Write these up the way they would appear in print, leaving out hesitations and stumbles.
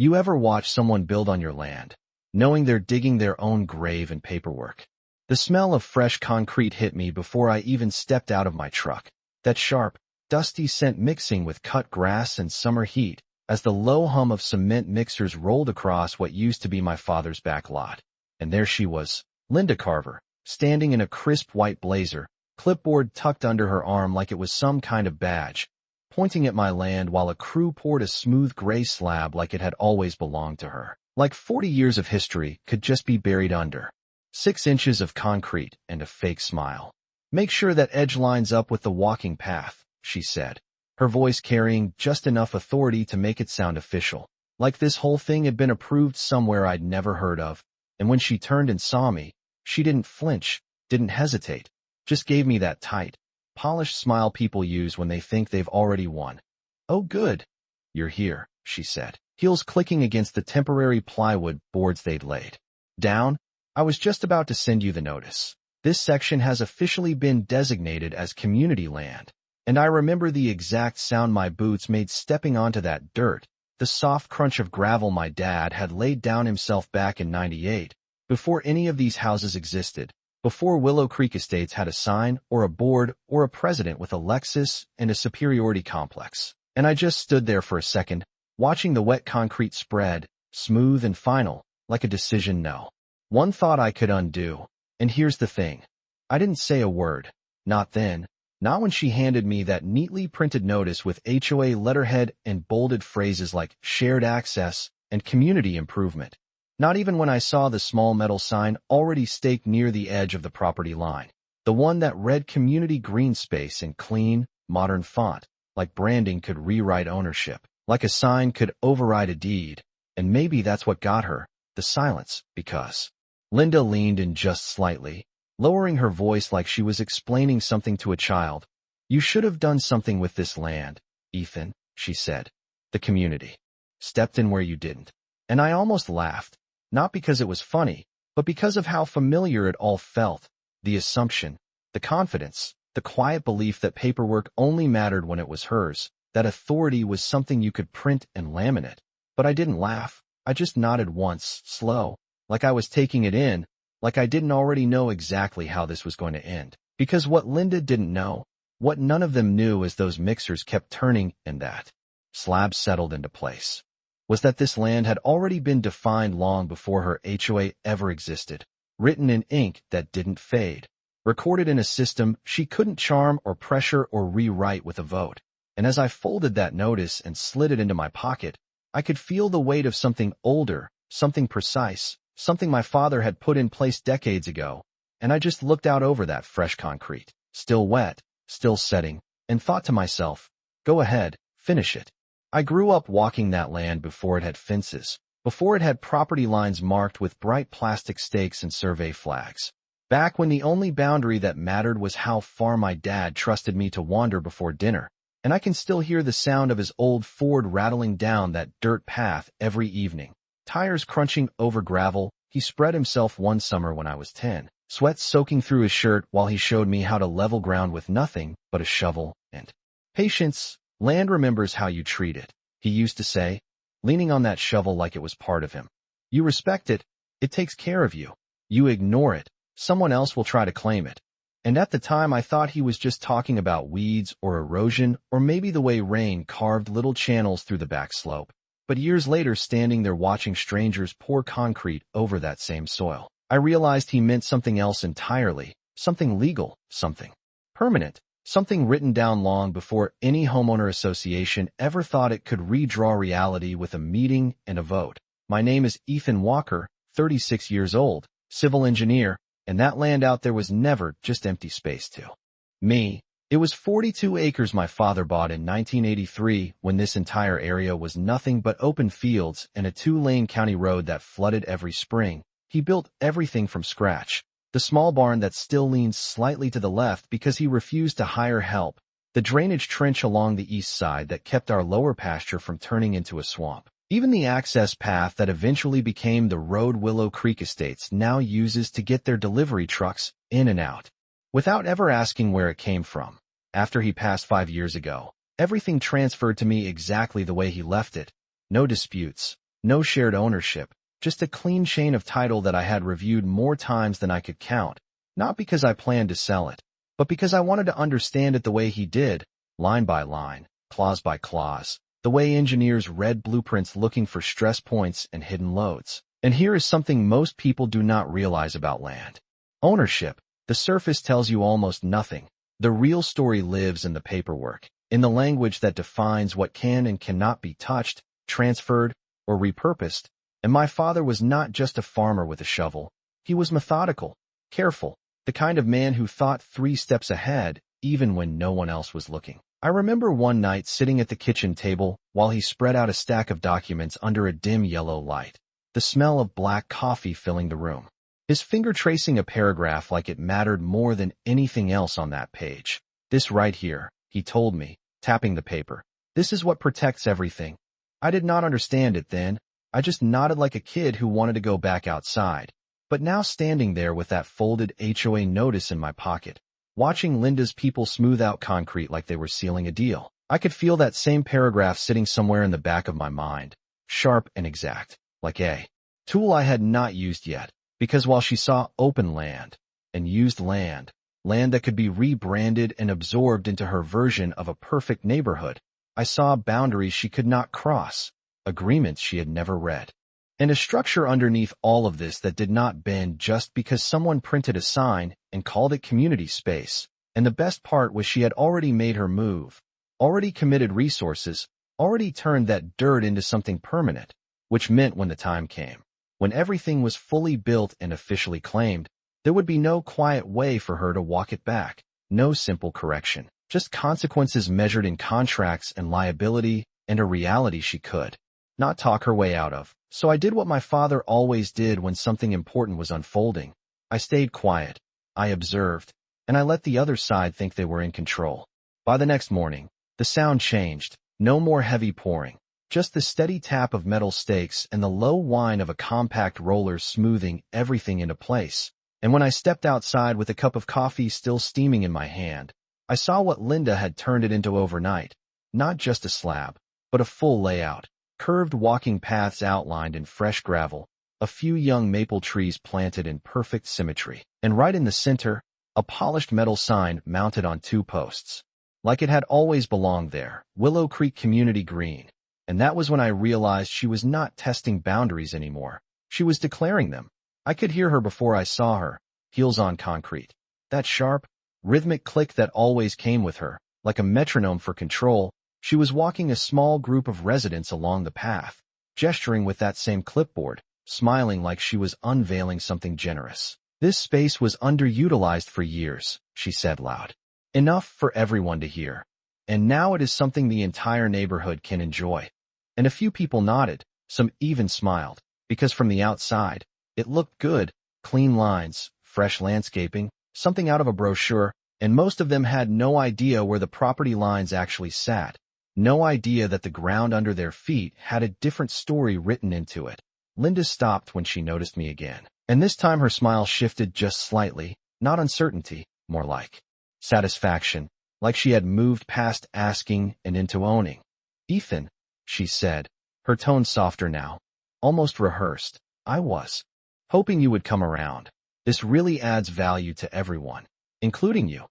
You ever watch someone build on your land, knowing they're digging their own grave and paperwork? The smell of fresh concrete hit me before I even stepped out of my truck. That sharp, dusty scent mixing with cut grass and summer heat as the low hum of cement mixers rolled across what used to be my father's back lot. And there she was, Linda Carver, standing in a crisp white blazer, clipboard tucked under her arm like it was some kind of badge, pointing at my land while a crew poured a smooth gray slab like it had always belonged to her. Like 40 years of history could just be buried under 6 inches of concrete and a fake smile. "Make sure that edge lines up with the walking path," she said, her voice carrying just enough authority to make it sound official, like this whole thing had been approved somewhere I'd never heard of. And when she turned and saw me, she didn't flinch, didn't hesitate, just gave me that tight, polished smile people use when they think they've already won. "Oh good. You're here," she said, heels clicking against the temporary plywood boards they'd laid down. "I was just about to send you the notice. This section has officially been designated as community land." And I remember the exact sound my boots made stepping onto that dirt, the soft crunch of gravel my dad had laid down himself back in '98, before any of these houses existed, before Willow Creek Estates had a sign or a board or a president with a Lexus and a superiority complex. And I just stood there for a second, watching the wet concrete spread, smooth and final, like a decision no. One thought I could undo. And here's the thing. I didn't say a word. Not then. Not when she handed me that neatly printed notice with HOA letterhead and bolded phrases like shared access and community improvement. Not even when I saw the small metal sign already staked near the edge of the property line. The one that read community green space in clean, modern font, like branding could rewrite ownership, like a sign could override a deed. And maybe that's what got her, the silence, because Linda leaned in just slightly, lowering her voice like she was explaining something to a child. "You should have done something with this land, Ethan," she said. "The community stepped in where you didn't." And I almost laughed. Not because it was funny, but because of how familiar it all felt. The assumption, the confidence, the quiet belief that paperwork only mattered when it was hers, that authority was something you could print and laminate. But I didn't laugh. I just nodded once, slow, like I was taking it in, like I didn't already know exactly how this was going to end. Because what Linda didn't know, what none of them knew as those mixers kept turning and that slab settled into place, was that this land had already been defined long before her HOA ever existed, written in ink that didn't fade, recorded in a system she couldn't charm or pressure or rewrite with a vote. And as I folded that notice and slid it into my pocket, I could feel the weight of something older, something precise, something my father had put in place decades ago. And I just looked out over that fresh concrete, still wet, still setting, and thought to myself, go ahead, finish it. I grew up walking that land before it had fences, before it had property lines marked with bright plastic stakes and survey flags. Back when the only boundary that mattered was how far my dad trusted me to wander before dinner, and I can still hear the sound of his old Ford rattling down that dirt path every evening. Tires crunching over gravel. He spread himself one summer when I was 10, sweat soaking through his shirt while he showed me how to level ground with nothing but a shovel and patience. "Land remembers how you treat it," he used to say, leaning on that shovel like it was part of him. "You respect it, it takes care of you. You ignore it, someone else will try to claim it." And at the time I thought he was just talking about weeds or erosion or maybe the way rain carved little channels through the back slope. But years later, standing there watching strangers pour concrete over that same soil, I realized he meant something else entirely, something legal, something permanent. Something written down long before any homeowner association ever thought it could redraw reality with a meeting and a vote. My name is Ethan Walker, 36 years old, civil engineer, and that land out there was never just empty space to me. It was 42 acres my father bought in 1983 when this entire area was nothing but open fields and a 2-lane county road that flooded every spring. He built everything from scratch. The small barn that still leans slightly to the left because he refused to hire help. The drainage trench along the east side that kept our lower pasture from turning into a swamp. Even the access path that eventually became the road Willow Creek Estates now uses to get their delivery trucks in and out. Without ever asking where it came from. After he passed 5 years ago, everything transferred to me exactly the way he left it. No disputes, No shared ownership, just a clean chain of title that I had reviewed more times than I could count, not because I planned to sell it, but because I wanted to understand it the way he did, line by line, clause by clause, the way engineers read blueprints looking for stress points and hidden loads. And here is something most people do not realize about land. Ownership. The surface tells you almost nothing. The real story lives in the paperwork, in the language that defines what can and cannot be touched, transferred, or repurposed. And my father was not just a farmer with a shovel. He was methodical, careful, the kind of man who thought 3 steps ahead, even when no one else was looking. I remember one night sitting at the kitchen table while he spread out a stack of documents under a dim yellow light, the smell of black coffee filling the room. His finger tracing a paragraph like it mattered more than anything else on that page. This right here, he told me, tapping the paper. This is what protects everything. I did not understand it then. I just nodded like a kid who wanted to go back outside. But now standing there with that folded HOA notice in my pocket, watching Linda's people smooth out concrete like they were sealing a deal, I could feel that same paragraph sitting somewhere in the back of my mind, sharp and exact, like a tool I had not used yet. Because while she saw open land and used land, land that could be rebranded and absorbed into her version of a perfect neighborhood, I saw boundaries she could not cross, agreements she had never read, and a structure underneath all of this that did not bend just because someone printed a sign and called it community space. And the best part was she had already made her move, already committed resources, already turned that dirt into something permanent, which meant when the time came, when everything was fully built and officially claimed, there would be no quiet way for her to walk it back, no simple correction, just consequences measured in contracts and liability and a reality she could not talk her way out of. So I did what my father always did when something important was unfolding. I stayed quiet, I observed, and I let the other side think they were in control. By the next morning, the sound changed, no more heavy pouring. Just the steady tap of metal stakes and the low whine of a compact roller smoothing everything into place. And when I stepped outside with a cup of coffee still steaming in my hand, I saw what Linda had turned it into overnight. Not just a slab, but a full layout. Curved walking paths outlined in fresh gravel, a few young maple trees planted in perfect symmetry. And right in the center, a polished metal sign mounted on 2 posts. Like it had always belonged there, Willow Creek Community Green. And that was when I realized she was not testing boundaries anymore. She was declaring them. I could hear her before I saw her, heels on concrete. That sharp, rhythmic click that always came with her, like a metronome for control. She was walking a small group of residents along the path, gesturing with that same clipboard, smiling like she was unveiling something generous. This space was underutilized for years, she said loud. Enough for everyone to hear. And now it is something the entire neighborhood can enjoy. And a few people nodded, some even smiled, because from the outside, it looked good, clean lines, fresh landscaping, something out of a brochure, and most of them had no idea where the property lines actually sat, no idea that the ground under their feet had a different story written into it. Linda stopped when she noticed me again, and this time her smile shifted just slightly, not uncertainty, more like satisfaction, like she had moved past asking and into owning. "Ethan," she said, her tone softer now, almost rehearsed, "I was hoping you would come around. This really adds value to everyone, including you."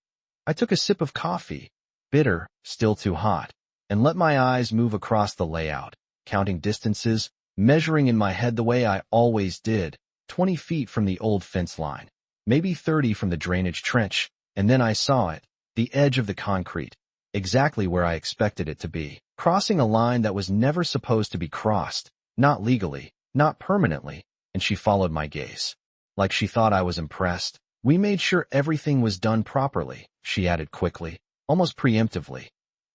I took a sip of coffee, bitter, still too hot, and let my eyes move across the layout, counting distances, measuring in my head the way I always did, 20 feet from the old fence line, maybe 30 from the drainage trench, and then I saw it, the edge of the concrete, exactly where I expected it to be, crossing a line that was never supposed to be crossed, not legally, not permanently, and she followed my gaze. Like she thought I was impressed. "We made sure everything was done properly," she added quickly, almost preemptively.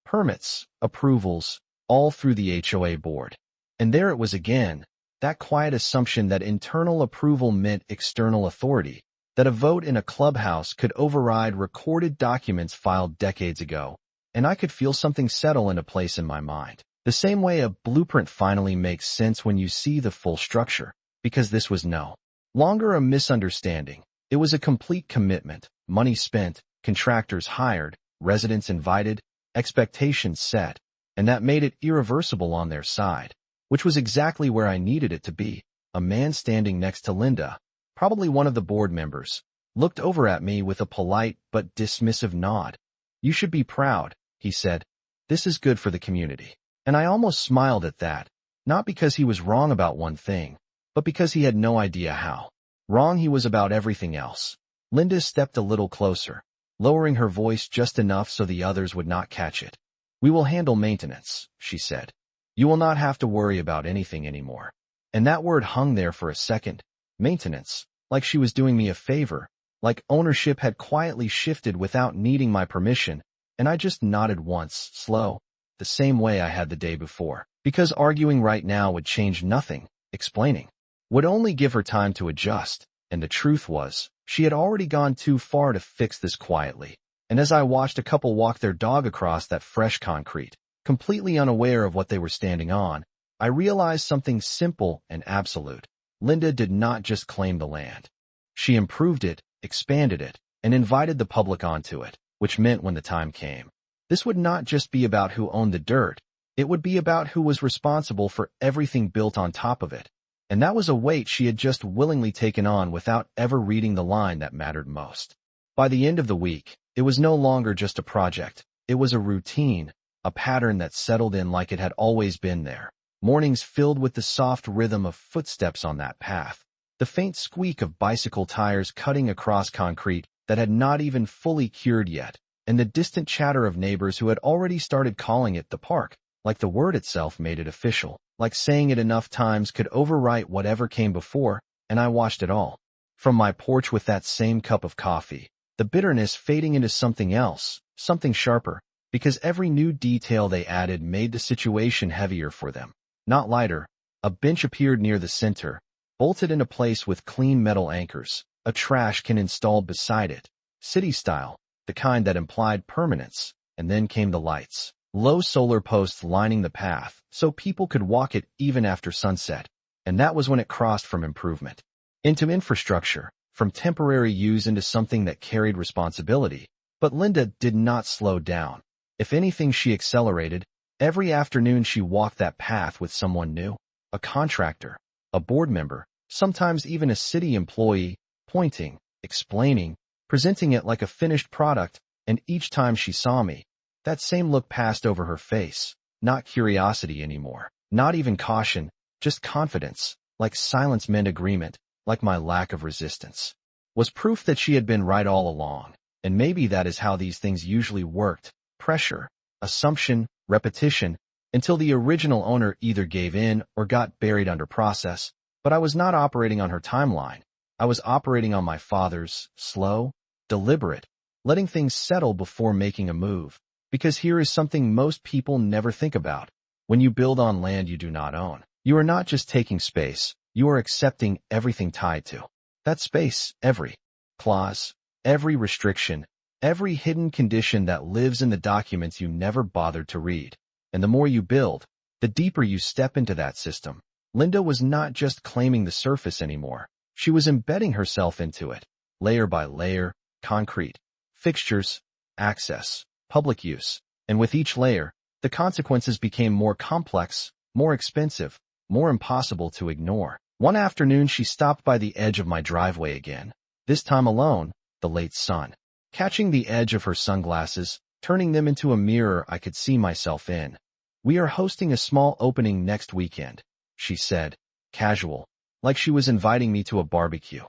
"Permits, approvals, all through the HOA board." And there it was again, that quiet assumption that internal approval meant external authority, that a vote in a clubhouse could override recorded documents filed decades ago, and I could feel something settle into place in my mind. The same way a blueprint finally makes sense when you see the full structure, because this was no longer a misunderstanding. It was a complete commitment, money spent, contractors hired, residents invited, expectations set, and that made it irreversible on their side, which was exactly where I needed it to be. A man standing next to Linda, probably one of the board members, looked over at me with a polite but dismissive nod. "You should be proud," he said. "This is good for the community." And I almost smiled at that, not because he was wrong about one thing, but because he had no idea how wrong he was about everything else. Linda stepped a little closer, lowering her voice just enough so the others would not catch it. "We will handle maintenance," she said. "You will not have to worry about anything anymore." And that word hung there for a second. Maintenance. Like she was doing me a favor. Like ownership had quietly shifted without needing my permission, and I just nodded once, slow, the same way I had the day before. Because arguing right now would change nothing, explaining would only give her time to adjust, and the truth was, she had already gone too far to fix this quietly. And as I watched a couple walk their dog across that fresh concrete, completely unaware of what they were standing on, I realized something simple and absolute. Linda did not just claim the land. She improved it, expanded it, and invited the public onto it, which meant when the time came, this would not just be about who owned the dirt, it would be about who was responsible for everything built on top of it. And that was a weight she had just willingly taken on without ever reading the line that mattered most. By the end of the week, it was no longer just a project. It was a routine, a pattern that settled in like it had always been there. Mornings filled with the soft rhythm of footsteps on that path, the faint squeak of bicycle tires cutting across concrete that had not even fully cured yet, and the distant chatter of neighbors who had already started calling it the park, like the word itself made it official, like saying it enough times could overwrite whatever came before, and I watched it all. From my porch with that same cup of coffee, the bitterness fading into something else, something sharper, because every new detail they added made the situation heavier for them, not lighter. A bench appeared near the center, bolted into place with clean metal anchors, a trash can installed beside it, city-style, the kind that implied permanence, and then came the lights. Low solar posts lining the path, so people could walk it even after sunset. And that was when it crossed from improvement into infrastructure, from temporary use into something that carried responsibility. But Linda did not slow down. If anything, she accelerated. Every afternoon she walked that path with someone new, a contractor, a board member, sometimes even a city employee, pointing, explaining, presenting it like a finished product, and each time she saw me, that same look passed over her face, not curiosity anymore, not even caution, just confidence, like silence meant agreement, like my lack of resistance was proof that she had been right all along. And maybe that is how these things usually worked: pressure, assumption, repetition, until the original owner either gave in or got buried under process. But I was not operating on her timeline. I was operating on my father's, slow, deliberate, letting things settle before making a move. Because here is something most people never think about. When you build on land you do not own, you are not just taking space, you are accepting everything tied to that space, every clause, every restriction, every hidden condition that lives in the documents you never bothered to read. And the more you build, the deeper you step into that system. Linda was not just claiming the surface anymore. She was embedding herself into it, layer by layer, concrete, fixtures, access, public use. And with each layer, the consequences became more complex, more expensive, more impossible to ignore. One afternoon she stopped by the edge of my driveway again, this time alone, the late sun, catching the edge of her sunglasses, turning them into a mirror I could see myself in. "We are hosting a small opening next weekend," she said, casual, like she was inviting me to a barbecue.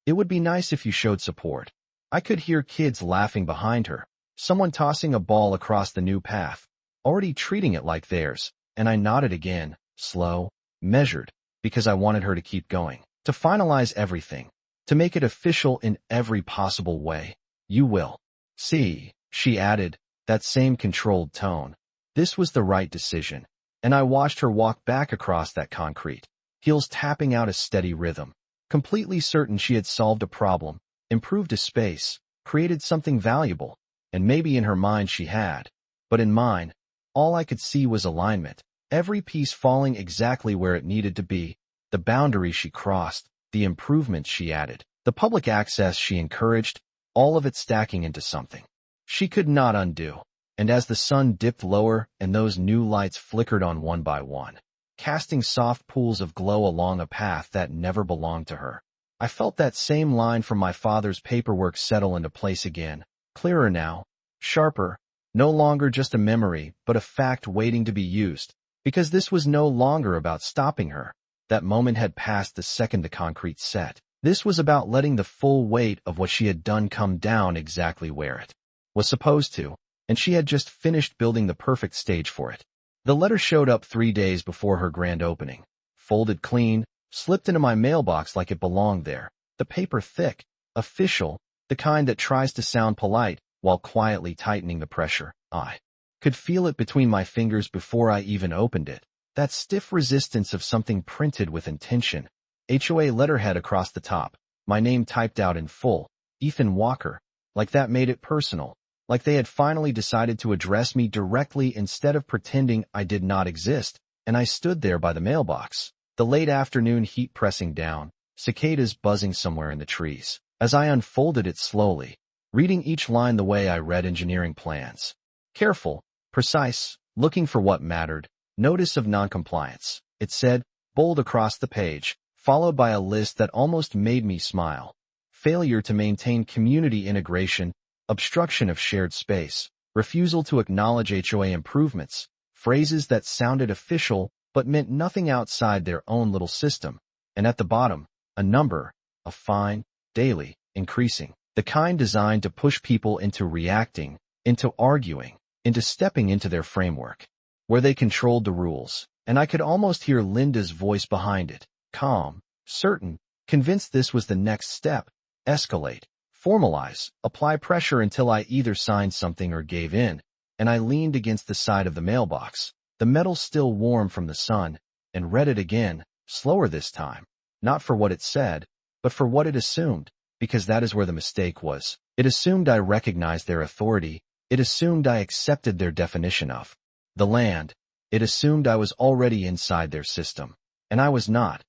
"It would be nice if you showed support." I could hear kids laughing behind her, someone tossing a ball across the new path, already treating it like theirs, and I nodded again, slow, measured, because I wanted her to keep going, to finalize everything, to make it official in every possible way. "You will see," she added, that same controlled tone. This was the right decision, and I watched her walk back across that concrete, heels tapping out a steady rhythm, completely certain she had solved a problem, improved a space, created something valuable. And maybe in her mind she had, but in mine, all I could see was alignment, every piece falling exactly where it needed to be, the boundaries she crossed, the improvements she added, the public access she encouraged, all of it stacking into something she could not undo. And as the sun dipped lower and those new lights flickered on one by one, casting soft pools of glow along a path that never belonged to her. I felt that same line from my father's paperwork settle into place again, clearer now, sharper, no longer just a memory, but a fact waiting to be used, because this was no longer about stopping her. That moment had passed the second the concrete set. This was about letting the full weight of what she had done come down exactly where it was supposed to, and she had just finished building the perfect stage for it. The letter showed up 3 days before her grand opening, folded clean, slipped into my mailbox like it belonged there, the paper thick, official, the kind that tries to sound polite while quietly tightening the pressure. I could feel it between my fingers before I even opened it, that stiff resistance of something printed with intention. HOA letterhead across the top, my name typed out in full, Ethan Walker, like that made it personal, like they had finally decided to address me directly instead of pretending I did not exist, and I stood there by the mailbox, the late afternoon heat pressing down, cicadas buzzing somewhere in the trees. As I unfolded it slowly, reading each line the way I read engineering plans. Careful, precise, looking for what mattered, notice of noncompliance, it said, bold across the page, followed by a list that almost made me smile. Failure to maintain community integration, obstruction of shared space, refusal to acknowledge HOA improvements, phrases that sounded official but meant nothing outside their own little system, and at the bottom, a number, a fine, daily, increasing, the kind designed to push people into reacting, into arguing, into stepping into their framework, where they controlled the rules, and I could almost hear Linda's voice behind it, calm, certain, convinced this was the next step, escalate, formalize, apply pressure until I either signed something or gave in, and I leaned against the side of the mailbox, the metal still warm from the sun, and read it again, slower this time, not for what it said, but for what it assumed, because that is where the mistake was. It assumed I recognized their authority, it assumed I accepted their definition of the land, it assumed I was already inside their system, and I was not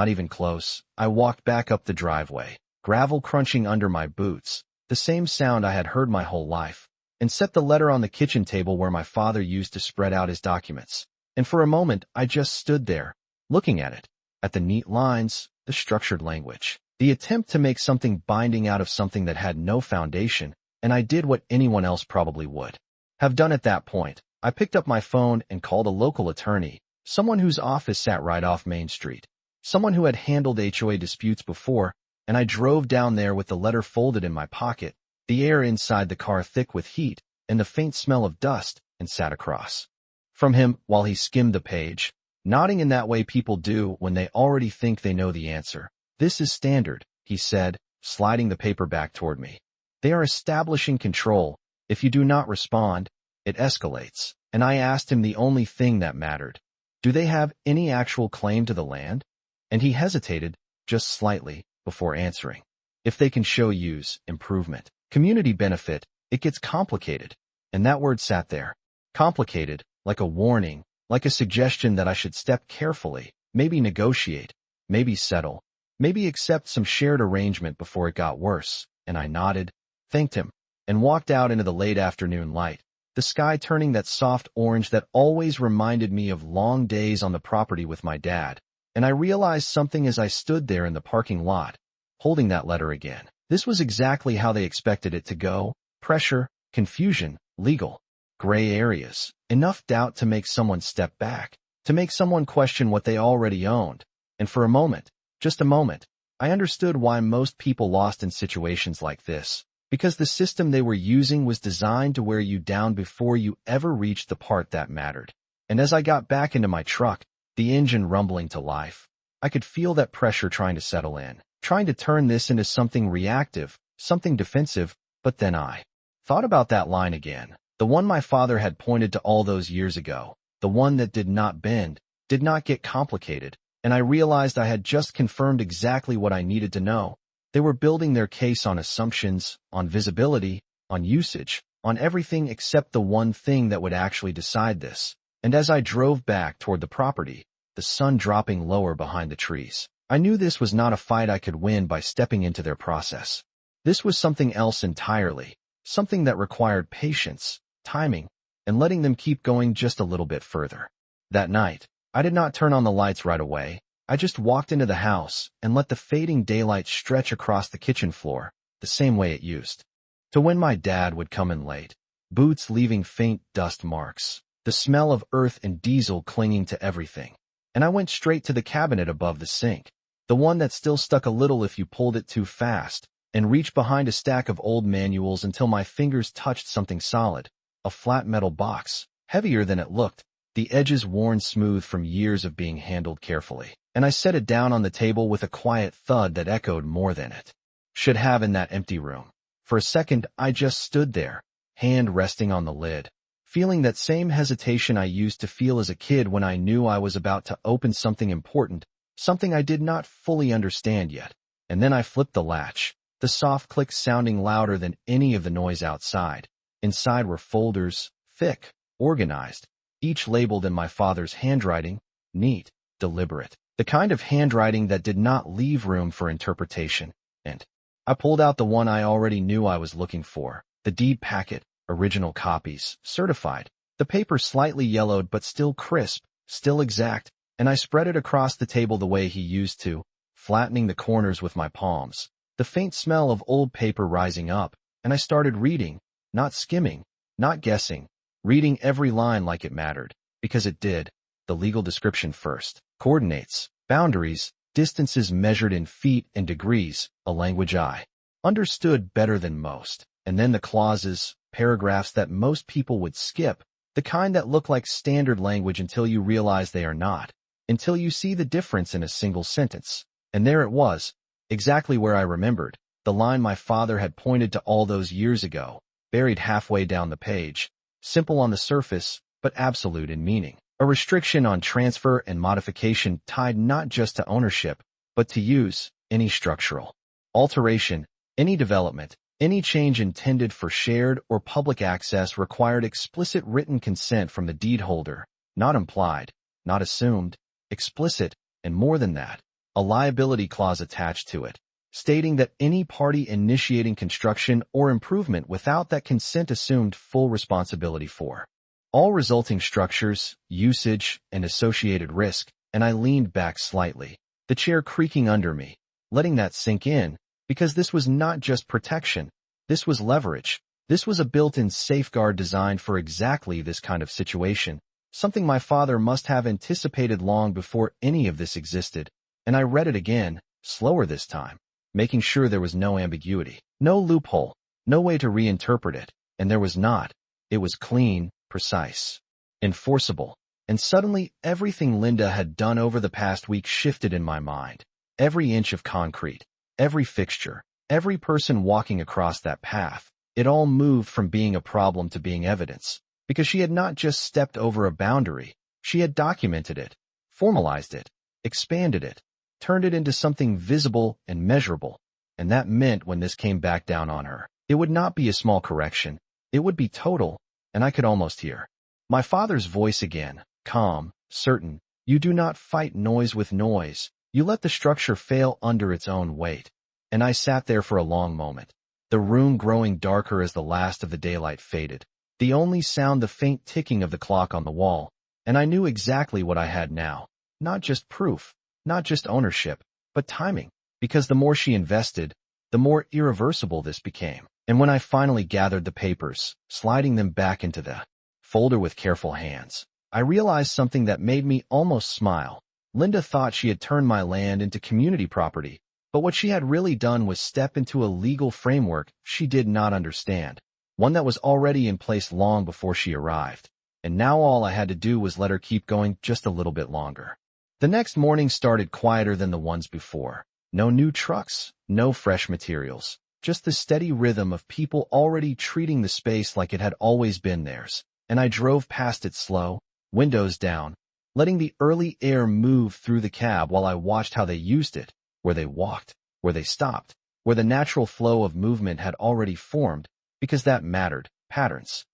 even close. I walked back up the driveway, gravel crunching under my boots, the same sound I had heard my whole life, and set the letter on the kitchen table where my father used to spread out his documents. And for a moment, I just stood there, looking at it, at the neat lines, the structured language, the attempt to make something binding out of something that had no foundation, and I did what anyone else probably would have done at that point. I picked up my phone and called a local attorney, someone whose office sat right off Main Street, someone who had handled HOA disputes before, and I drove down there with the letter folded in my pocket, the air inside the car thick with heat, and the faint smell of dust, and sat across from him while he skimmed the page, nodding in that way people do when they already think they know the answer. This is standard, he said, sliding the paper back toward me. They are establishing control. If you do not respond, it escalates. And I asked him the only thing that mattered. Do they have any actual claim to the land? And he hesitated, just slightly, before answering. If they can show use, improvement, community benefit, it gets complicated. And that word sat there. Complicated, like a warning, like a suggestion that I should step carefully, maybe negotiate, maybe settle, maybe accept some shared arrangement before it got worse. And I nodded, thanked him, and walked out into the late afternoon light, the sky turning that soft orange that always reminded me of long days on the property with my dad. And I realized something as I stood there in the parking lot, holding that letter again. This was exactly how they expected it to go. Pressure, confusion, legal, gray areas, enough doubt to make someone step back, to make someone question what they already owned. And for a moment, just a moment, I understood why most people lost in situations like this, because the system they were using was designed to wear you down before you ever reached the part that mattered. And as I got back into my truck, the engine rumbling to life, I could feel that pressure trying to settle in, trying to turn this into something reactive, something defensive. But then I thought about that line again, the one my father had pointed to all those years ago, the one that did not bend, did not get complicated, and I realized I had just confirmed exactly what I needed to know. They were building their case on assumptions, on visibility, on usage, on everything except the one thing that would actually decide this. And as I drove back toward the property, the sun dropping lower behind the trees, I knew this was not a fight I could win by stepping into their process. This was something else entirely, something that required patience, timing, and letting them keep going just a little bit further. That night, I did not turn on the lights right away. I just walked into the house and let the fading daylight stretch across the kitchen floor, the same way it used to when my dad would come in late, boots leaving faint dust marks, the smell of earth and diesel clinging to everything. And I went straight to the cabinet above the sink, the one that still stuck a little if you pulled it too fast, and reached behind a stack of old manuals until my fingers touched something solid, a flat metal box, heavier than it looked, the edges worn smooth from years of being handled carefully. And I set it down on the table with a quiet thud that echoed more than it should have in that empty room. For a second, I just stood there, hand resting on the lid, feeling that same hesitation I used to feel as a kid when I knew I was about to open something important, something I did not fully understand yet. And then I flipped the latch, the soft click sounding louder than any of the noise outside. Inside were folders, thick, organized, each labeled in my father's handwriting, neat, deliberate, the kind of handwriting that did not leave room for interpretation. And I pulled out the one I already knew I was looking for, the deed packet, original copies, certified, the paper slightly yellowed but still crisp, still exact, and I spread it across the table the way he used to, flattening the corners with my palms, the faint smell of old paper rising up, and I started reading, not skimming, not guessing, reading every line like it mattered, because it did, the legal description first, coordinates, boundaries, distances measured in feet and degrees, a language I understood better than most, and then the clauses, paragraphs that most people would skip, the kind that look like standard language until you realize they are not, until you see the difference in a single sentence. And there it was, exactly where I remembered, the line my father had pointed to all those years ago, buried halfway down the page, simple on the surface, but absolute in meaning. A restriction on transfer and modification tied not just to ownership, but to use, any structural alteration, any development, any change intended for shared or public access required explicit written consent from the deed holder, not implied, not assumed, explicit, and more than that, a liability clause attached to it, stating that any party initiating construction or improvement without that consent assumed full responsibility for all resulting structures, usage, and associated risk, and I leaned back slightly, the chair creaking under me, letting that sink in, because this was not just protection, this was leverage, this was a built-in safeguard designed for exactly this kind of situation, something my father must have anticipated long before any of this existed, and I read it again, slower this time, making sure there was no ambiguity, no loophole, no way to reinterpret it, and there was not. It was clean, precise, enforceable, and suddenly everything Linda had done over the past week shifted in my mind. Every inch of concrete, every fixture, every person walking across that path, it all moved from being a problem to being evidence, because she had not just stepped over a boundary, she had documented it, formalized it, expanded it, turned it into something visible and measurable, and that meant when this came back down on her, it would not be a small correction, it would be total. And I could almost hear my father's voice again, calm, certain. You do not fight noise with noise. You let the structure fail under its own weight. And I sat there for a long moment, the room growing darker as the last of the daylight faded, the only sound the faint ticking of the clock on the wall. And I knew exactly what I had now, not just proof, not just ownership, but timing, because the more she invested, the more irreversible this became. And when I finally gathered the papers, sliding them back into the folder with careful hands, I realized something that made me almost smile. Linda thought she had turned my land into community property, but what she had really done was step into a legal framework she did not understand, one that was already in place long before she arrived. And now all I had to do was let her keep going just a little bit longer. The next morning started quieter than the ones before. No new trucks, no fresh materials. Just the steady rhythm of people already treating the space like it had always been theirs, and I drove past it slow, windows down, letting the early air move through the cab while I watched how they used it, where they walked, where they stopped, where the natural flow of movement had already formed, because that mattered, patterns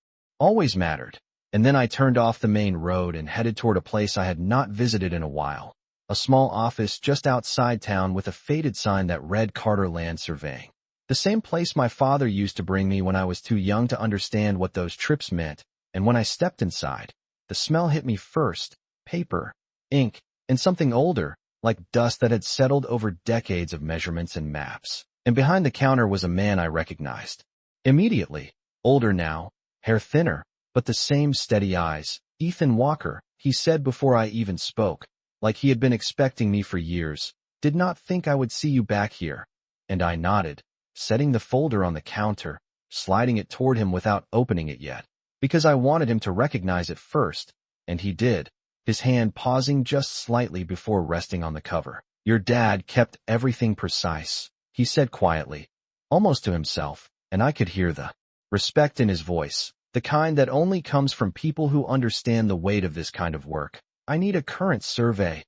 always mattered. And then I turned off the main road and headed toward a place I had not visited in a while, a small office just outside town with a faded sign that read Carter Land Surveying. The same place my father used to bring me when I was too young to understand what those trips meant, and when I stepped inside, the smell hit me first, paper, ink, and something older, like dust that had settled over decades of measurements and maps. And behind the counter was a man I recognized. Immediately, older now, hair thinner, but the same steady eyes. "Ethan Walker," he said before I even spoke, like he had been expecting me for years. "Did not think I would see you back here." And I nodded, setting the folder on the counter, sliding it toward him without opening it yet, because I wanted him to recognize it first, and he did, his hand pausing just slightly before resting on the cover. "Your dad kept everything precise," he said quietly, almost to himself, and I could hear the respect in his voice, the kind that only comes from people who understand the weight of this kind of work. "I need a current survey,"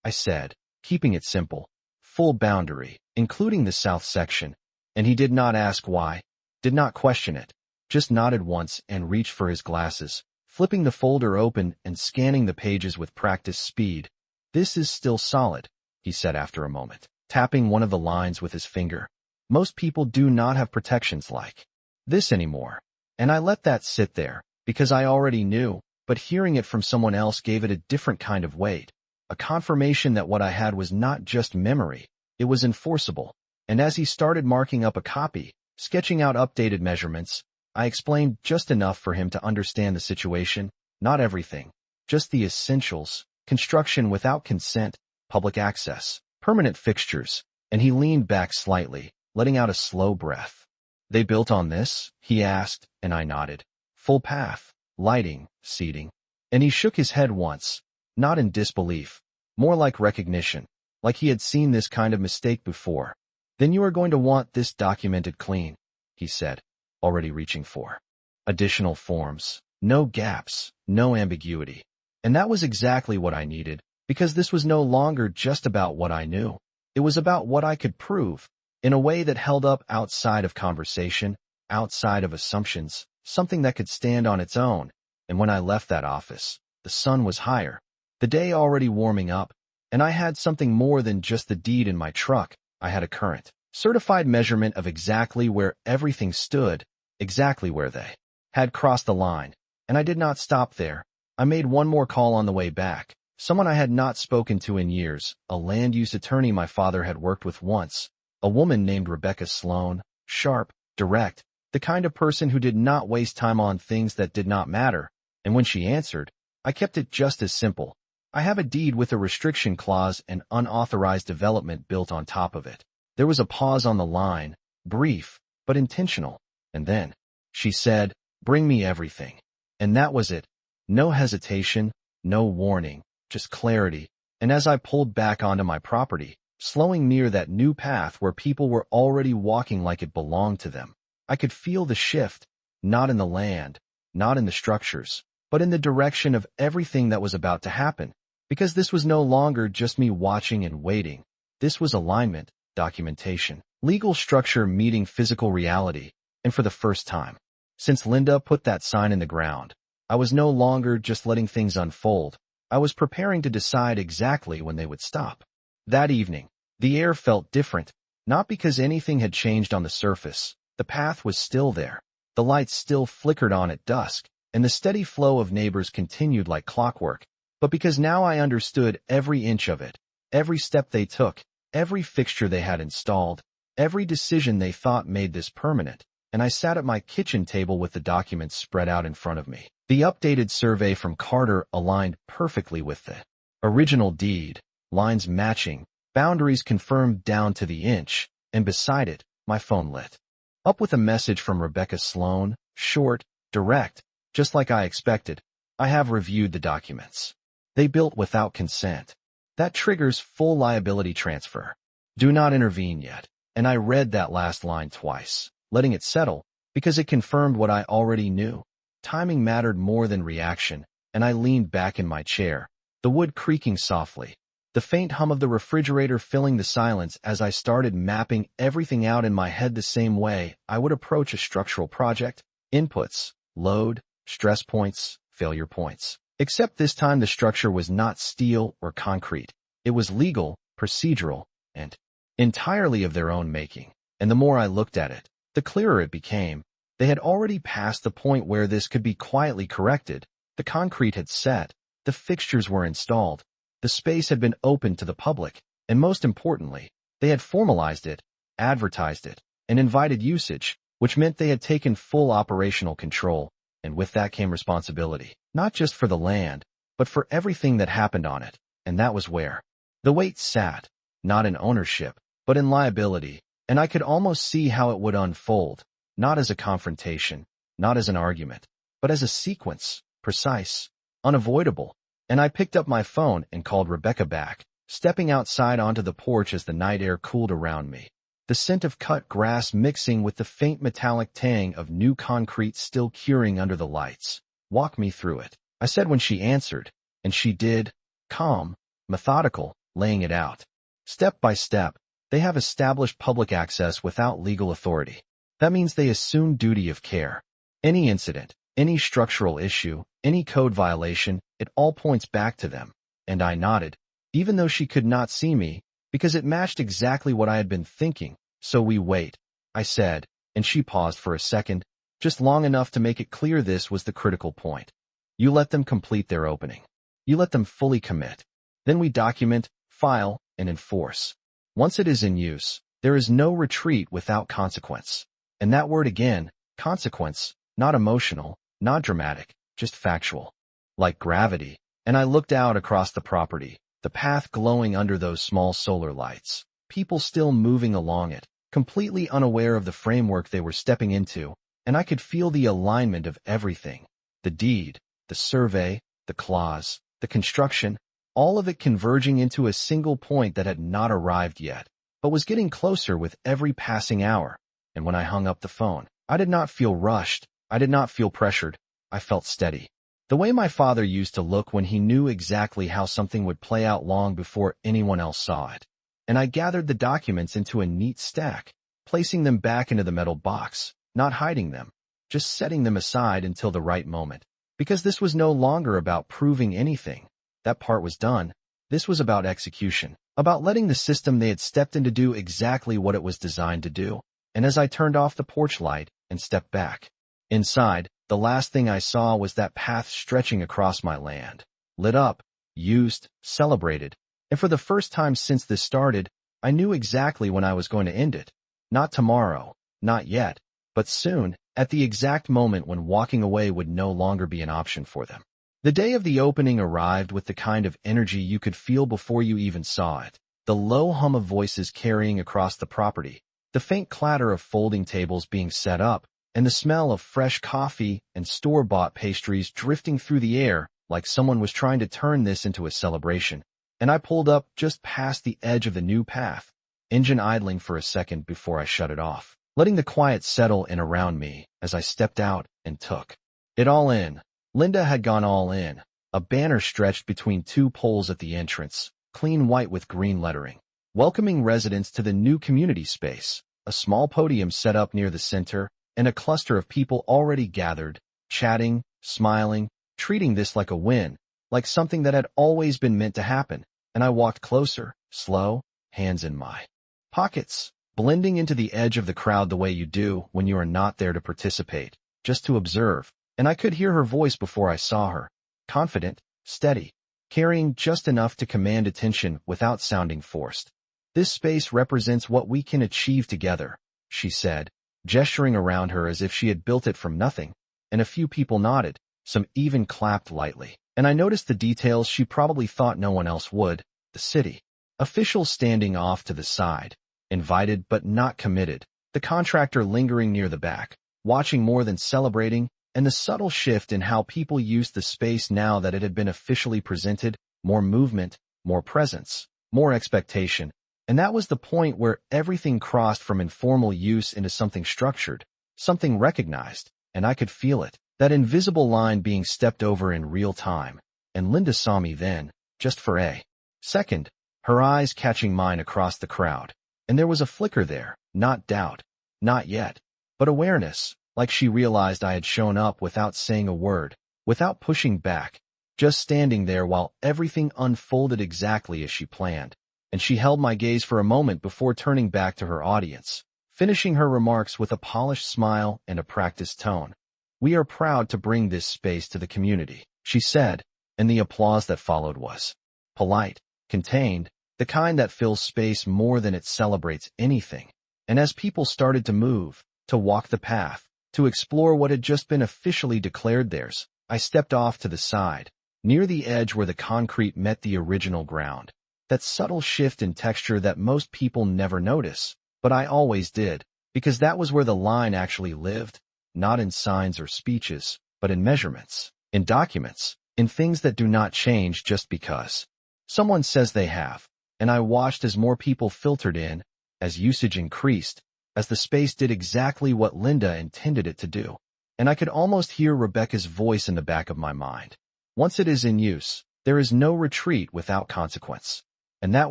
I said, keeping it simple. "Full boundary, including the south section." And he did not ask why, did not question it, just nodded once and reached for his glasses, flipping the folder open and scanning the pages with practiced speed. "This is still solid," he said after a moment, tapping one of the lines with his finger. "Most people do not have protections like this anymore." And I let that sit there, because I already knew, but hearing it from someone else gave it a different kind of weight, a confirmation that what I had was not just memory, it was enforceable. And as he started marking up a copy, sketching out updated measurements, I explained just enough for him to understand the situation, not everything, just the essentials: construction without consent, public access, permanent fixtures, and he leaned back slightly, letting out a slow breath. "They built on this?" he asked, and I nodded. "Full path, lighting, seating." And he shook his head once, not in disbelief, more like recognition, like he had seen this kind of mistake before. "Then you are going to want this documented clean," he said, already reaching for additional forms. No gaps, no ambiguity. And that was exactly what I needed, because this was no longer just about what I knew. It was about what I could prove, in a way that held up outside of conversation, outside of assumptions, something that could stand on its own. And when I left that office, the sun was higher, the day already warming up, and I had something more than just the deed in my truck. I had a current, certified measurement of exactly where everything stood, exactly where they had crossed the line. And I did not stop there. I made one more call on the way back, someone I had not spoken to in years, a land use attorney my father had worked with once, a woman named Rebecca Sloan, sharp, direct, the kind of person who did not waste time on things that did not matter. And when she answered, I kept it just as simple. "I have a deed with a restriction clause and unauthorized development built on top of it." There was a pause on the line, brief, but intentional. And then she said, "Bring me everything." And that was it. No hesitation, no warning, just clarity. And as I pulled back onto my property, slowing near that new path where people were already walking like it belonged to them, I could feel the shift, not in the land, not in the structures, but in the direction of everything that was about to happen. Because this was no longer just me watching and waiting. This was alignment, documentation, legal structure meeting physical reality. And for the first time, since Linda put that sign in the ground, I was no longer just letting things unfold. I was preparing to decide exactly when they would stop. That evening, the air felt different, not because anything had changed on the surface. The path was still there. The lights still flickered on at dusk, and the steady flow of neighbors continued like clockwork. But because now I understood every inch of it, every step they took, every fixture they had installed, every decision they thought made this permanent, and I sat at my kitchen table with the documents spread out in front of me. The updated survey from Carter aligned perfectly with the original deed, lines matching, boundaries confirmed down to the inch, and beside it, my phone lit up with a message from Rebecca Sloan, short, direct, just like I expected. "I have reviewed the documents. They built without consent. That triggers full liability transfer. Do not intervene yet." And I read that last line twice, letting it settle, because it confirmed what I already knew. Timing mattered more than reaction, and I leaned back in my chair, the wood creaking softly, the faint hum of the refrigerator filling the silence as I started mapping everything out in my head the same way I would approach a structural project: inputs, load, stress points, failure points. Except this time the structure was not steel or concrete. It was legal, procedural, and entirely of their own making. And the more I looked at it, the clearer it became. They had already passed the point where this could be quietly corrected. The concrete had set, the fixtures were installed, The space had been opened to the public, and most importantly, they had formalized it, advertised it, and invited usage, which meant they had taken full operational control, and with that came responsibility, not just for the land, but for everything that happened on it, and that was where the weight sat, not in ownership, but in liability, and I could almost see how it would unfold, not as a confrontation, not as an argument, but as a sequence, precise, unavoidable, and I picked up my phone and called Rebecca back, stepping outside onto the porch as the night air cooled around me, the scent of cut grass mixing with the faint metallic tang of new concrete still curing under the lights. "Walk me through it," I said when she answered, and she did, calm, methodical, laying it out. Step by step, they have established public access without legal authority. That means they assume duty of care. Any incident, any structural issue, any code violation, it all points back to them. And I nodded, even though she could not see me, because it matched exactly what I had been thinking. "So we wait," I said, and she paused for a second, just long enough to make it clear this was the critical point. "You let them complete their opening. You let them fully commit. Then we document, file, and enforce. Once it is in use, there is no retreat without consequence." And that word again, consequence, not emotional, not dramatic, just factual. Like gravity. And I looked out across the property, the path glowing under those small solar lights, people still moving along it, completely unaware of the framework they were stepping into, and I could feel the alignment of everything. The deed, the survey, the clause, the construction, all of it converging into a single point that had not arrived yet, but was getting closer with every passing hour. And when I hung up the phone, I did not feel rushed. I did not feel pressured. I felt steady. The way my father used to look when he knew exactly how something would play out long before anyone else saw it. And I gathered the documents into a neat stack, placing them back into the metal box, not hiding them, just setting them aside until the right moment. Because this was no longer about proving anything. That part was done. This was about execution, about letting the system they had stepped in to do exactly what it was designed to do. And as I turned off the porch light and stepped back, inside, the last thing I saw was that path stretching across my land, lit up, used, celebrated, and for the first time since this started, I knew exactly when I was going to end it. Not tomorrow, not yet, but soon, at the exact moment when walking away would no longer be an option for them. The day of the opening arrived with the kind of energy you could feel before you even saw it, the low hum of voices carrying across the property, the faint clatter of folding tables being set up, and the smell of fresh coffee and store-bought pastries drifting through the air like someone was trying to turn this into a celebration. And I pulled up just past the edge of the new path, engine idling for a second before I shut it off, letting the quiet settle in around me as I stepped out and took it all in. Linda had gone all in, a banner stretched between two poles at the entrance, clean white with green lettering, welcoming residents to the new community space, a small podium set up near the center, and a cluster of people already gathered, chatting, smiling, treating this like a win, like something that had always been meant to happen. And I walked closer, slow, hands in my pockets, blending into the edge of the crowd the way you do when you are not there to participate, just to observe. And I could hear her voice before I saw her, confident, steady, carrying just enough to command attention without sounding forced. "This space represents what we can achieve together," she said, gesturing around her as if she had built it from nothing, and a few people nodded, some even clapped lightly. And I noticed the details she probably thought no one else would, the city officials standing off to the side, invited but not committed, the contractor lingering near the back, watching more than celebrating, and the subtle shift in how people used the space now that it had been officially presented, more movement, more presence, more expectation. And that was the point where everything crossed from informal use into something structured, something recognized, and I could feel it, that invisible line being stepped over in real time. And Linda saw me then, just for a second, her eyes catching mine across the crowd. And there was a flicker there, not doubt, not yet, but awareness, like she realized I had shown up without saying a word, without pushing back, just standing there while everything unfolded exactly as she planned. And she held my gaze for a moment before turning back to her audience, finishing her remarks with a polished smile and a practiced tone. "We are proud to bring this space to the community," she said, and the applause that followed was polite, contained, the kind that fills space more than it celebrates anything. And as people started to move, to walk the path, to explore what had just been officially declared theirs, I stepped off to the side, near the edge where the concrete met the original ground. That subtle shift in texture that most people never notice, but I always did, because that was where the line actually lived, not in signs or speeches, but in measurements, in documents, in things that do not change just because someone says they have. And I watched as more people filtered in, as usage increased, as the space did exactly what Linda intended it to do. And I could almost hear Rebecca's voice in the back of my mind. Once it is in use, there is no retreat without consequence. And that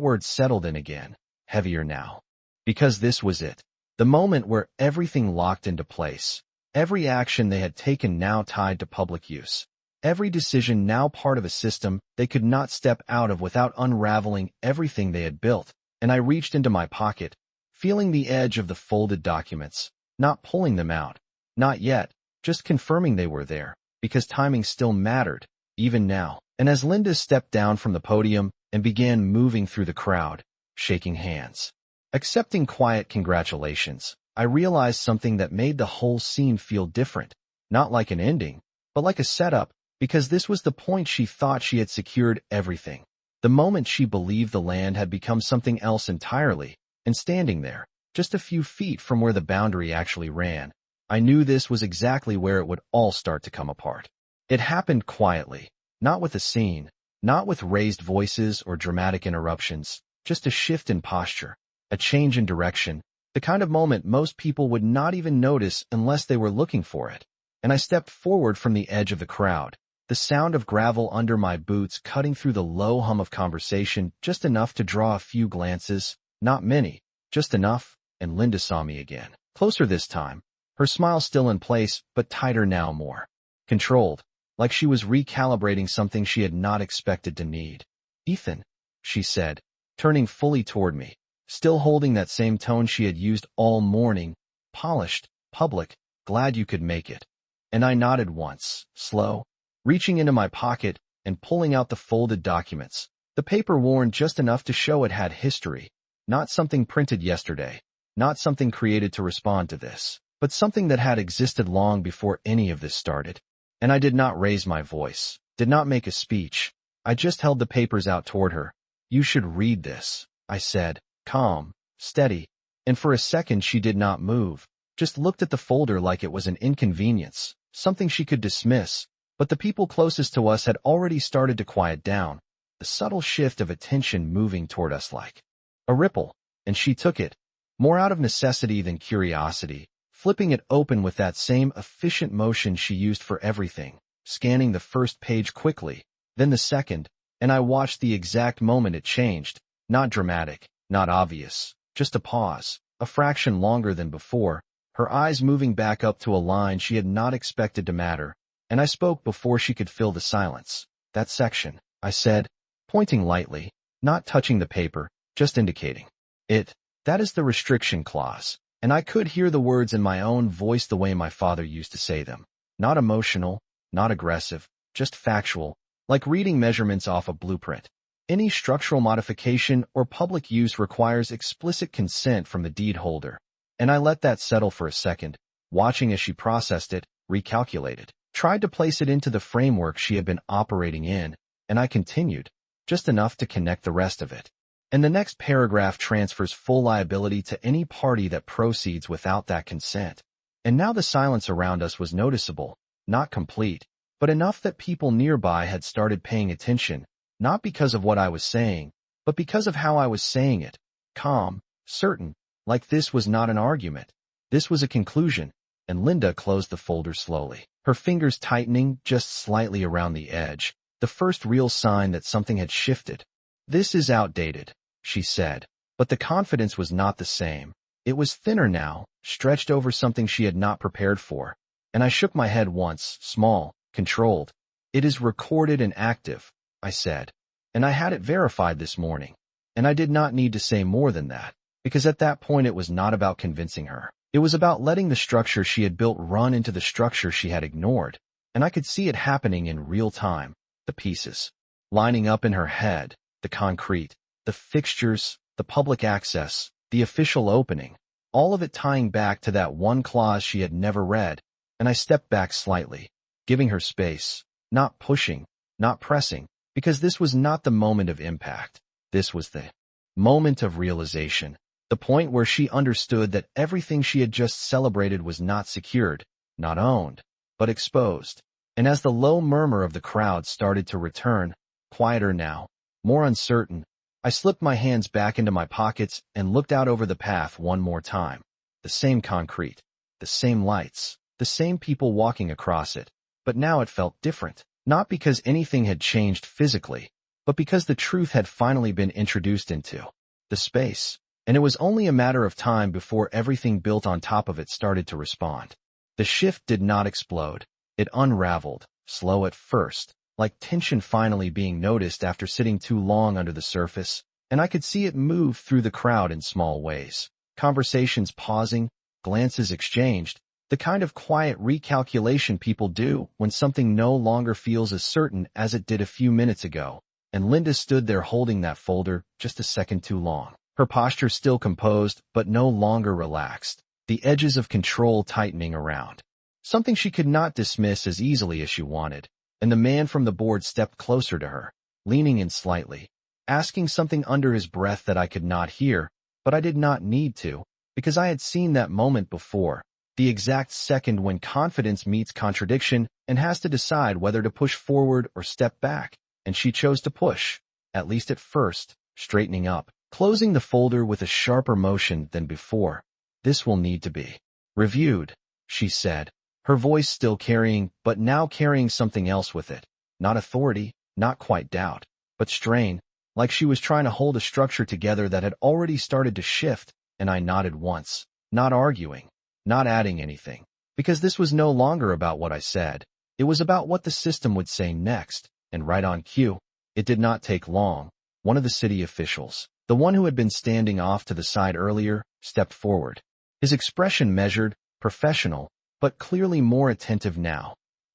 word settled in again, heavier now. Because this was it. The moment where everything locked into place. Every action they had taken now tied to public use. Every decision now part of a system they could not step out of without unraveling everything they had built. And I reached into my pocket, feeling the edge of the folded documents, not pulling them out. Not yet, just confirming they were there, because timing still mattered, even now. And as Linda stepped down from the podium and began moving through the crowd, shaking hands, accepting quiet congratulations, I realized something that made the whole scene feel different, not like an ending, but like a setup, because this was the point she thought she had secured everything. The moment she believed the land had become something else entirely, and standing there, just a few feet from where the boundary actually ran, I knew this was exactly where it would all start to come apart. It happened quietly, not with a scene, not with raised voices or dramatic interruptions, just a shift in posture, a change in direction, the kind of moment most people would not even notice unless they were looking for it. And I stepped forward from the edge of the crowd, the sound of gravel under my boots cutting through the low hum of conversation just enough to draw a few glances, not many, just enough, and Linda saw me again. Closer this time, her smile still in place, but tighter now, more controlled, like she was recalibrating something she had not expected to need. "Ethan," she said, turning fully toward me, still holding that same tone she had used all morning, polished, public, "glad you could make it." And I nodded once, slow, reaching into my pocket and pulling out the folded documents, the paper worn just enough to show it had history, not something printed yesterday, not something created to respond to this, but something that had existed long before any of this started. And I did not raise my voice, did not make a speech. I just held the papers out toward her. "You should read this," I said, calm, steady, and for a second she did not move, just looked at the folder like it was an inconvenience, something she could dismiss. But the people closest to us had already started to quiet down, the subtle shift of attention moving toward us like a ripple, and she took it, more out of necessity than curiosity, flipping it open with that same efficient motion she used for everything, scanning the first page quickly, then the second, and I watched the exact moment it changed, not dramatic, not obvious, just a pause, a fraction longer than before, her eyes moving back up to a line she had not expected to matter. And I spoke before she could fill the silence. "That section," I said, pointing lightly, not touching the paper, just indicating it. "That is the restriction clause." And I could hear the words in my own voice the way my father used to say them. Not emotional, not aggressive, just factual, like reading measurements off a blueprint. Any structural modification or public use requires explicit consent from the deed holder. And I let that settle for a second, watching as she processed it, recalculated, tried to place it into the framework she had been operating in, and I continued, just enough to connect the rest of it. And the next paragraph transfers full liability to any party that proceeds without that consent. And now the silence around us was noticeable, not complete, but enough that people nearby had started paying attention, not because of what I was saying, but because of how I was saying it, calm, certain, like this was not an argument. This was a conclusion, and Linda closed the folder slowly, her fingers tightening just slightly around the edge, the first real sign that something had shifted. "This is outdated," she said, but the confidence was not the same. It was thinner now, stretched over something she had not prepared for, and I shook my head once, small, controlled. "It is recorded and active," I said, "and I had it verified this morning." And I did not need to say more than that, because at that point it was not about convincing her. It was about letting the structure she had built run into the structure she had ignored, and I could see it happening in real time, the pieces lining up in her head, the concrete, the fixtures, the public access, the official opening, all of it tying back to that one clause she had never read, and I stepped back slightly, giving her space, not pushing, not pressing, because this was not the moment of impact. This was the moment of realization, the point where she understood that everything she had just celebrated was not secured, not owned, but exposed. And as the low murmur of the crowd started to return, quieter now, more uncertain, I slipped my hands back into my pockets and looked out over the path one more time. The same concrete, the same lights, the same people walking across it, but now it felt different, not because anything had changed physically, but because the truth had finally been introduced into the space, and it was only a matter of time before everything built on top of it started to respond. The shift did not explode. It unraveled, slow at first, like tension finally being noticed after sitting too long under the surface, and I could see it move through the crowd in small ways. Conversations pausing, glances exchanged, the kind of quiet recalculation people do when something no longer feels as certain as it did a few minutes ago. And Linda stood there holding that folder just a second too long. Her posture still composed, but no longer relaxed, the edges of control tightening around. Something she could not dismiss as easily as she wanted. And the man from the board stepped closer to her, leaning in slightly, asking something under his breath that I could not hear, but I did not need to, because I had seen that moment before, the exact second when confidence meets contradiction and has to decide whether to push forward or step back, and she chose to push, at least at first, straightening up, closing the folder with a sharper motion than before. "This will need to be reviewed," she said, her voice still carrying, but now carrying something else with it. Not authority, not quite doubt, but strain, like she was trying to hold a structure together that had already started to shift, and I nodded once, not arguing, not adding anything, because this was no longer about what I said. It was about what the system would say next, and right on cue. It did not take long. One of the city officials, the one who had been standing off to the side earlier, stepped forward. His expression measured, professional, but clearly more attentive now.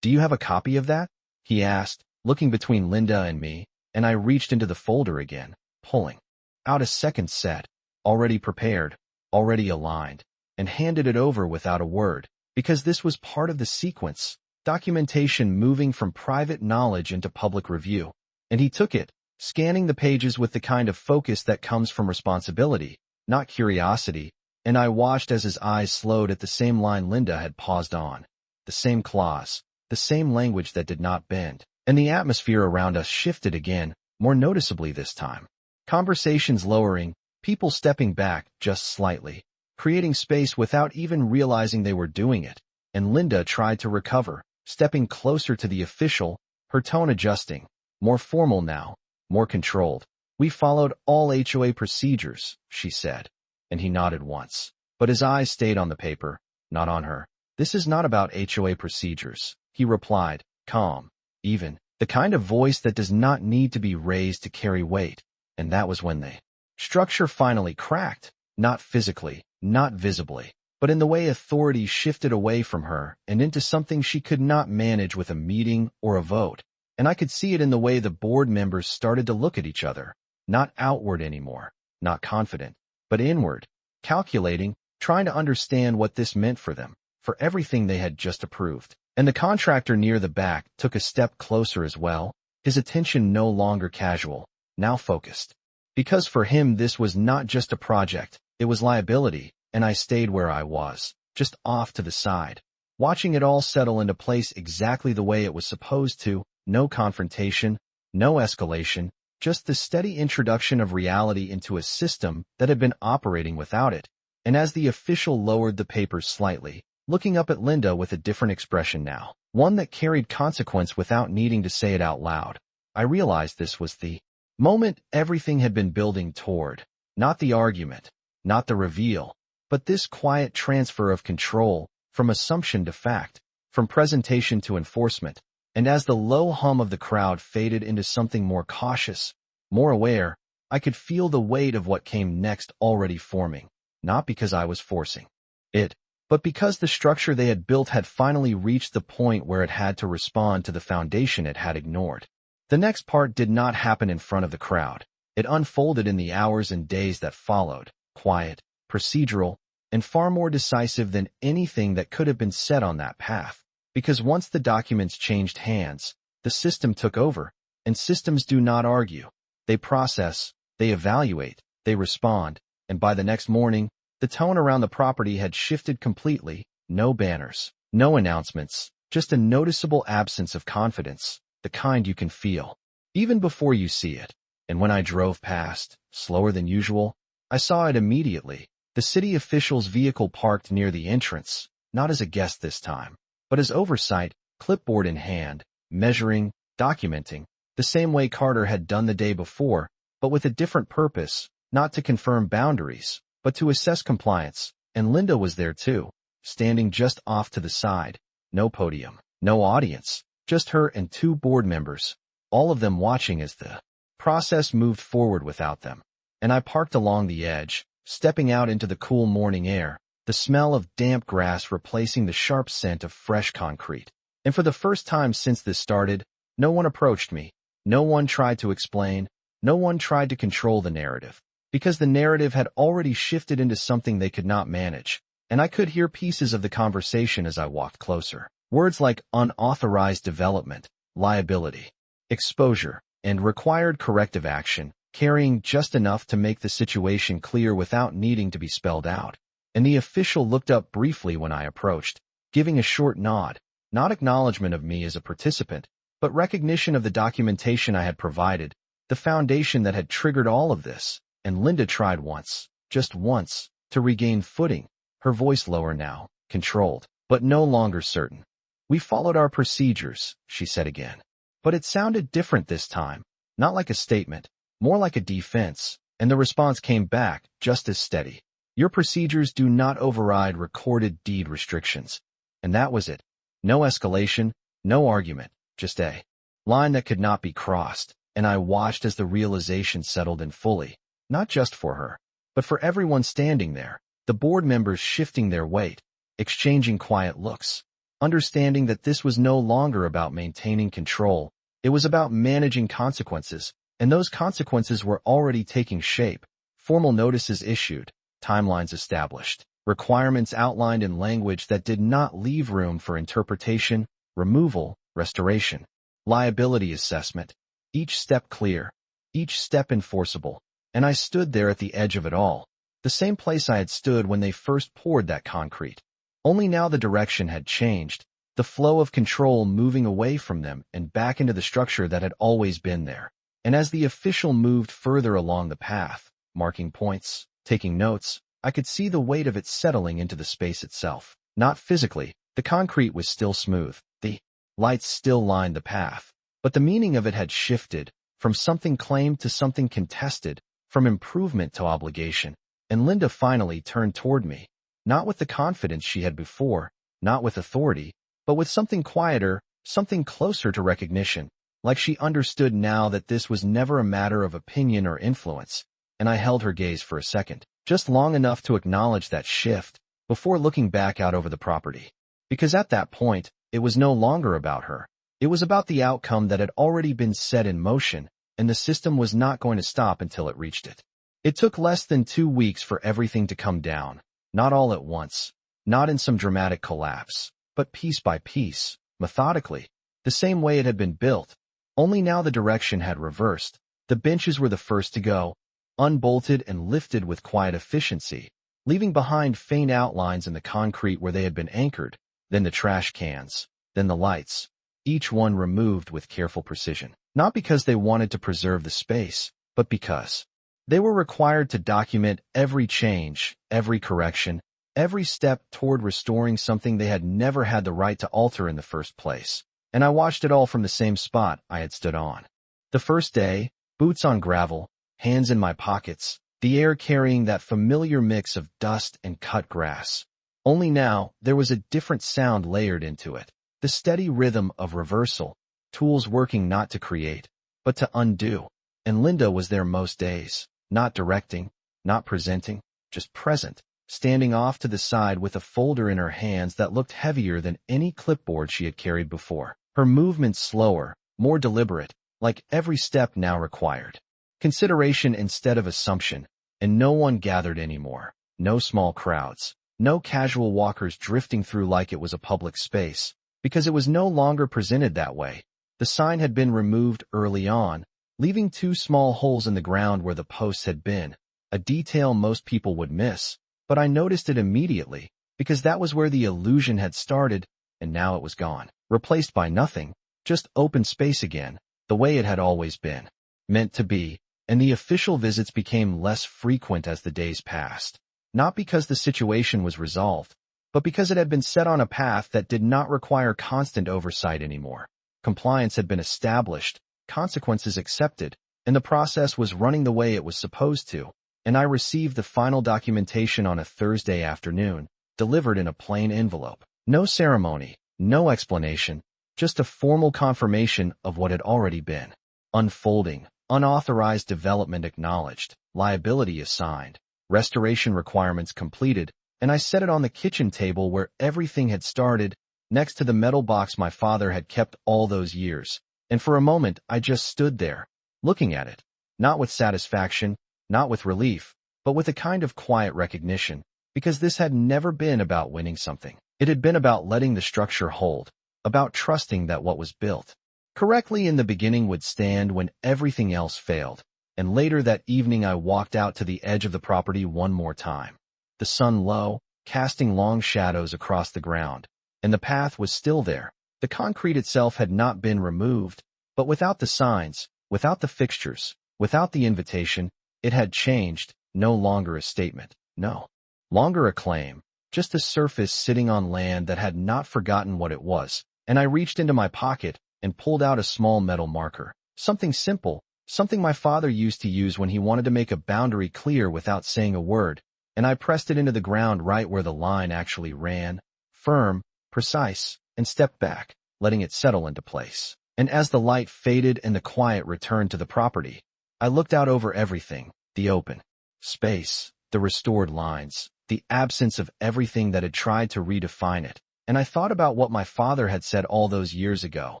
"Do you have a copy of that?" he asked, looking between Linda and me, and I reached into the folder again, pulling out a second set, already prepared, already aligned, and handed it over without a word, because this was part of the sequence, documentation moving from private knowledge into public review. And he took it, scanning the pages with the kind of focus that comes from responsibility, not curiosity, and I watched as his eyes slowed at the same line Linda had paused on. The same clause, the same language that did not bend, and the atmosphere around us shifted again, more noticeably this time. Conversations lowering, people stepping back just slightly, creating space without even realizing they were doing it, and Linda tried to recover, stepping closer to the official, her tone adjusting, more formal now, more controlled. "We followed all HOA procedures," she said. And he nodded once, but his eyes stayed on the paper, not on her. "This is not about HOA procedures," he replied, calm, even, the kind of voice that does not need to be raised to carry weight. And that was when the structure finally cracked, not physically, not visibly, but in the way authority shifted away from her and into something she could not manage with a meeting or a vote. And I could see it in the way the board members started to look at each other, not outward anymore, not confident, but inward, calculating, trying to understand what this meant for them, for everything they had just approved. And the contractor near the back took a step closer as well, his attention no longer casual, now focused. Because for him this was not just a project, it was liability, and I stayed where I was, just off to the side, watching it all settle into place exactly the way it was supposed to. No confrontation, no escalation, just the steady introduction of reality into a system that had been operating without it. And as the official lowered the papers slightly, looking up at Linda with a different expression now, one that carried consequence without needing to say it out loud, I realized this was the moment everything had been building toward. Not the argument, not the reveal, but this quiet transfer of control, from assumption to fact, from presentation to enforcement. And as the low hum of the crowd faded into something more cautious, more aware, I could feel the weight of what came next already forming, not because I was forcing it, but because the structure they had built had finally reached the point where it had to respond to the foundation it had ignored. The next part did not happen in front of the crowd. It unfolded in the hours and days that followed, quiet, procedural, and far more decisive than anything that could have been said on that path. Because once the documents changed hands, the system took over, and systems do not argue. They process, they evaluate, they respond, and by the next morning, the tone around the property had shifted completely. No banners, no announcements, just a noticeable absence of confidence, the kind you can feel, even before you see it. And when I drove past, slower than usual, I saw it immediately. The city official's vehicle parked near the entrance, not as a guest this time, but as oversight, clipboard in hand, measuring, documenting, the same way Carter had done the day before, but with a different purpose, not to confirm boundaries, but to assess compliance. And Linda was there too, standing just off to the side. No podium, no audience, just her and two board members, all of them watching as the process moved forward without them. And I parked along the edge, stepping out into the cool morning air, the smell of damp grass replacing the sharp scent of fresh concrete. And for the first time since this started, no one approached me. No one tried to explain. No one tried to control the narrative. Because the narrative had already shifted into something they could not manage. And I could hear pieces of the conversation as I walked closer. Words like unauthorized development, liability, exposure, and required corrective action, carrying just enough to make the situation clear without needing to be spelled out. And the official looked up briefly when I approached, giving a short nod, not acknowledgement of me as a participant, but recognition of the documentation I had provided, the foundation that had triggered all of this. And Linda tried once, just once, to regain footing, her voice lower now, controlled, but no longer certain. "We followed our procedures," she said again. But it sounded different this time, not like a statement, more like a defense, and the response came back, just as steady. "Your procedures do not override recorded deed restrictions." And that was it. No escalation, no argument, just a line that could not be crossed. And I watched as the realization settled in fully, not just for her, but for everyone standing there, the board members shifting their weight, exchanging quiet looks, understanding that this was no longer about maintaining control, it was about managing consequences, and those consequences were already taking shape. Formal notices issued, timelines established, requirements outlined in language that did not leave room for interpretation, removal, restoration, liability assessment, each step clear, each step enforceable. And I stood there at the edge of it all, the same place I had stood when they first poured that concrete. Only now the direction had changed, the flow of control moving away from them and back into the structure that had always been there. And as the official moved further along the path, marking points, taking notes, I could see the weight of it settling into the space itself. Not physically, the concrete was still smooth, the lights still lined the path, but the meaning of it had shifted, from something claimed to something contested, from improvement to obligation. And Linda finally turned toward me, not with the confidence she had before, not with authority, but with something quieter, something closer to recognition, like she understood now that this was never a matter of opinion or influence. And I held her gaze for a second, just long enough to acknowledge that shift, before looking back out over the property. Because at that point, it was no longer about her. It was about the outcome that had already been set in motion, and the system was not going to stop until it reached it. It took less than 2 weeks for everything to come down, not all at once, not in some dramatic collapse, but piece by piece, methodically, the same way it had been built. Only now the direction had reversed. The benches were the first to go, unbolted and lifted with quiet efficiency, leaving behind faint outlines in the concrete where they had been anchored, then the trash cans, then the lights, each one removed with careful precision. Not because they wanted to preserve the space, but because they were required to document every change, every correction, every step toward restoring something they had never had the right to alter in the first place. And I watched it all from the same spot I had stood on. The first day, boots on gravel, hands in my pockets, the air carrying that familiar mix of dust and cut grass. Only now, there was a different sound layered into it, the steady rhythm of reversal, tools working not to create, but to undo. And Linda was there most days, not directing, not presenting, just present, standing off to the side with a folder in her hands that looked heavier than any clipboard she had carried before. Her movements slower, more deliberate, like every step now required consideration instead of assumption, and no one gathered anymore. No small crowds. No casual walkers drifting through like it was a public space, because it was no longer presented that way. The sign had been removed early on, leaving 2 small holes in the ground where the posts had been, a detail most people would miss, but I noticed it immediately, because that was where the illusion had started, and now it was gone, replaced by nothing, just open space again, the way it had always been, meant to be, and the official visits became less frequent as the days passed. Not because the situation was resolved, but because it had been set on a path that did not require constant oversight anymore. Compliance had been established, consequences accepted, and the process was running the way it was supposed to, and I received the final documentation on a Thursday afternoon, delivered in a plain envelope. No ceremony, no explanation, just a formal confirmation of what had already been. Unfolding, unauthorized development acknowledged, liability assigned, restoration requirements completed, and I set it on the kitchen table where everything had started, next to the metal box my father had kept all those years. And for a moment I just stood there, looking at it, not with satisfaction, not with relief, but with a kind of quiet recognition, because this had never been about winning something. It had been about letting the structure hold, about trusting that what was built correctly in the beginning would stand when everything else failed. And later that evening I walked out to the edge of the property one more time. The sun low, casting long shadows across the ground, and the path was still there. The concrete itself had not been removed, but without the signs, without the fixtures, without the invitation, it had changed, no longer a statement, no longer a claim, just a surface sitting on land that had not forgotten what it was. And I reached into my pocket and pulled out a small metal marker, something simple, something my father used to use when he wanted to make a boundary clear without saying a word, and I pressed it into the ground right where the line actually ran, firm, precise, and stepped back, letting it settle into place. And as the light faded and the quiet returned to the property, I looked out over everything, the open space, the restored lines, the absence of everything that had tried to redefine it, and I thought about what my father had said all those years ago,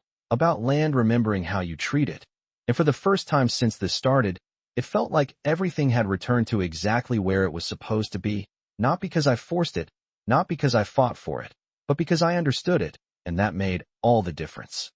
about land remembering how you treat it. And for the first time since this started, it felt like everything had returned to exactly where it was supposed to be, not because I forced it, not because I fought for it, but because I understood it, and that made all the difference.